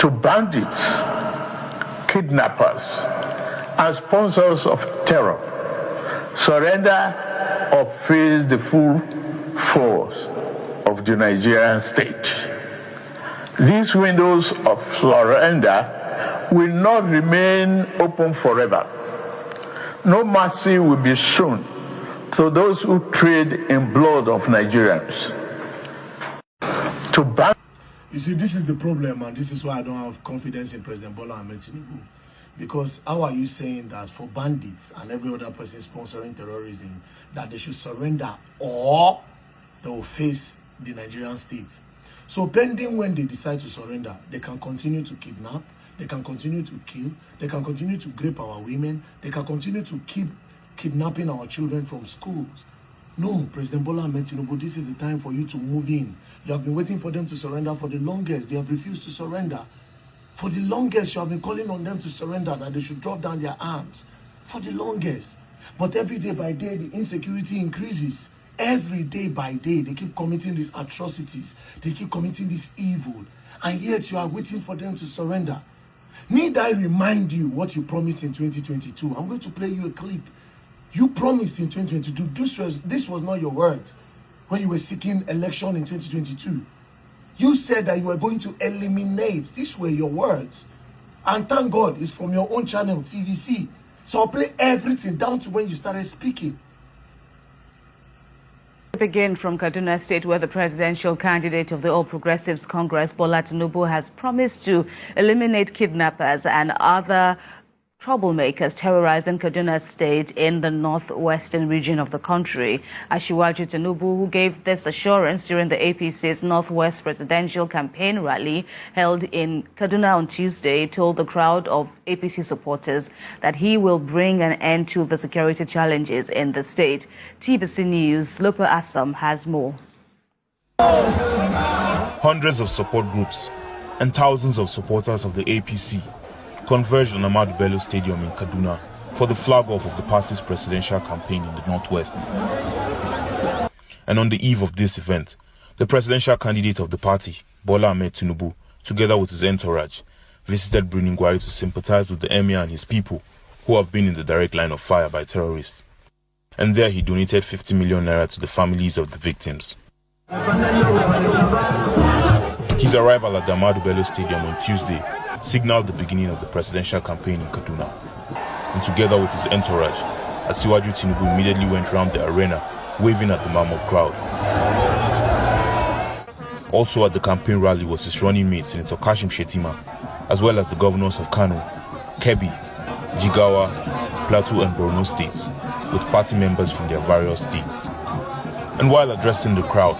to bandits, kidnappers, and sponsors of terror. Surrender or face the full force of the Nigerian state. These windows of surrender will not remain open forever. No mercy will be shown to those who trade in blood of Nigerians. You see, this is the problem, and this is why I don't have confidence in President Bola Ahmed Tinubu. Because how are you saying that for bandits and every other person sponsoring terrorism that they should surrender or they will face the Nigerian state? So pending when they decide to surrender, they can continue to kidnap, they can continue to kill, they can continue to rape our women, they can continue to keep kidnapping our children from schools. No, President Bola Ahmed Tinubu, this is the time for you to move in. You have been waiting for them to surrender for the longest. They have refused to surrender. For the longest, you have been calling on them to surrender, that they should drop down their arms. For the longest. But every day by day, the insecurity increases. Every day by day, they keep committing these atrocities. They keep committing this evil. And yet, you are waiting for them to surrender. Need I remind you what you promised in 2022? I'm going to play you a clip. You promised in 2022, this was not your words when you were seeking election in 2022. You said that you were going to eliminate. These were your words. And thank God, it's from your own channel, TVC. So I'll play everything down to when you started speaking. Begin from Kaduna State, where the presidential candidate of the All Progressives Congress, Bola Tinubu, has promised to eliminate kidnappers and other troublemakers terrorizing Kaduna State in the northwestern region of the country. Asiwaju Tinubu, who gave this assurance during the APC's Northwest presidential campaign rally held in Kaduna on Tuesday, told the crowd of APC supporters that he will bring an end to the security challenges in the state. TVC News' Lope Assam has more. Hundreds of support groups and thousands of supporters of the APC converged on Ahmadu Bello Stadium in Kaduna for the flag-off of the party's presidential campaign in the Northwest. And on the eve of this event, the presidential candidate of the party, Bola Ahmed Tinubu, together with his entourage, visited Birnin Gwari to sympathize with the emir and his people who have been in the direct line of fire by terrorists. And there he donated 50 million naira to the families of the victims. His arrival at the Ahmadu Bello Stadium on Tuesday signaled the beginning of the presidential campaign in Kaduna. And together with his entourage, Asiwaju Tinubu immediately went round the arena, waving at the mammoth crowd. Also at the campaign rally was his running mate, Senator Kashim Shettima, as well as the governors of Kano, Kebbi, Jigawa, Plateau and Borno states, with party members from their various states. And while addressing the crowd,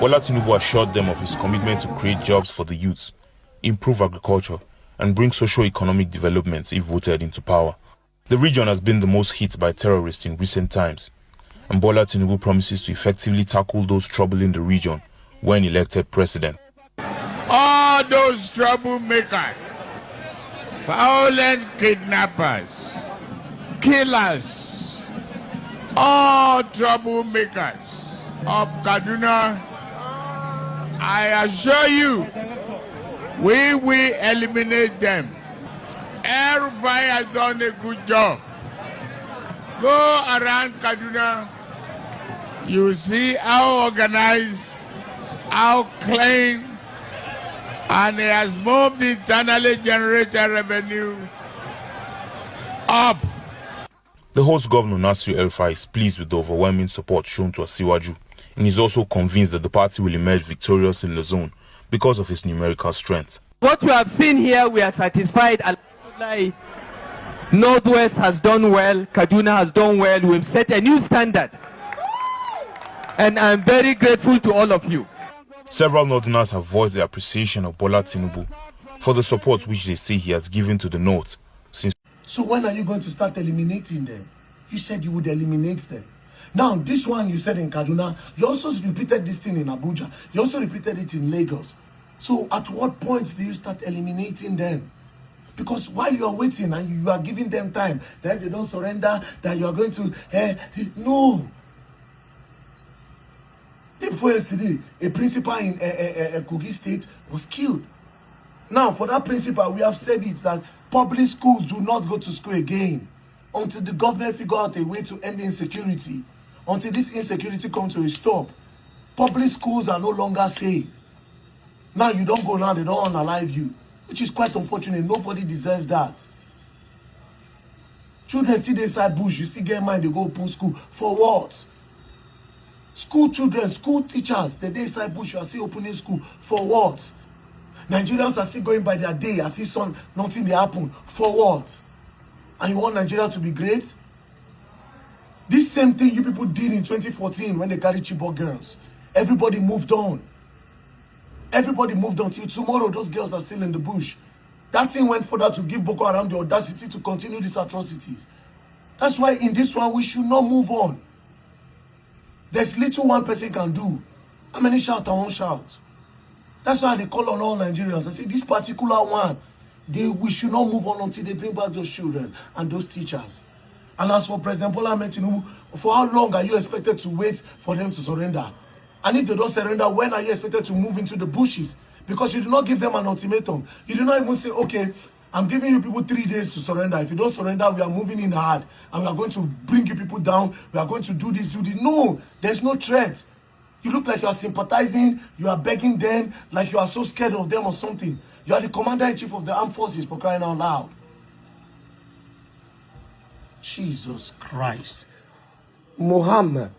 Bola Tinubu assured them of his commitment to create jobs for the youths, improve agriculture, and bring socio-economic developments if voted into power. The region has been the most hit by terrorists in recent times, and Bola Tinubu promises to effectively tackle those troubling the region when elected president. All those troublemakers, violent kidnappers, killers, all troublemakers of Kaduna, I assure you, we will eliminate them. El-Rufai has done a good job. Go around Kaduna, you see how organized, how clean, and he has moved the internally generated revenue up. The host governor, Nasir El-Rufai, is pleased with the overwhelming support shown to Asiwaju, and is also convinced that the party will emerge victorious in the zone because of its numerical strength. What we have seen here, we are satisfied. Northwest has done well, Kaduna has done well. We've set a new standard. And I'm very grateful to all of you. Several Northerners have voiced their appreciation of Bola Tinubu for the support which they say he has given to the North since. So when are you going to start eliminating them? You said you would eliminate them. Now, this one you said in Kaduna, you also repeated this thing in Abuja. You also repeated it in Lagos. So at what point do you start eliminating them? Because while you are waiting and you are giving them time, that they don't surrender, that you are going to, no. Before yesterday, a principal in Kogi State was killed. Now, for that principle, we have said it that public schools do not go to school again until the government figure out a way to end insecurity. Until this insecurity comes to a stop. Public schools are no longer safe. Now you don't go now, they don't unalive you, which is quite unfortunate. Nobody deserves that. Children see they inside bush, you still get mind, they go open school. For what? School children, school teachers, they inside bush, you are still opening school. For what? Nigerians are still going by their day as if nothing they happen. For what? And you want Nigeria to be great? This same thing you people did in 2014 when they carried Chibok girls. Everybody moved on. Everybody moved on till tomorrow. Those girls are still in the bush. That thing went further to give Boko Haram the audacity to continue these atrocities. That's why in this one, we should not move on. There's little one person can do. How many shout and won't shout? That's why they call on all Nigerians. I say this particular one, we should not move on until they bring back those children and those teachers. And as for President Bola Ahmed Tinubu, for how long are you expected to wait for them to surrender? And if they don't surrender, when are you expected to move into the bushes? Because you do not give them an ultimatum. You do not even say, okay, I'm giving you people 3 days to surrender. If you don't surrender, we are moving in hard. And we are going to bring you people down. We are going to do this, do this. No, there's no threat. You look like you are sympathizing. You are begging them like you are so scared of them or something. You are the commander-in-chief of the armed forces, for crying out loud. Jesus Christ. Muhammad.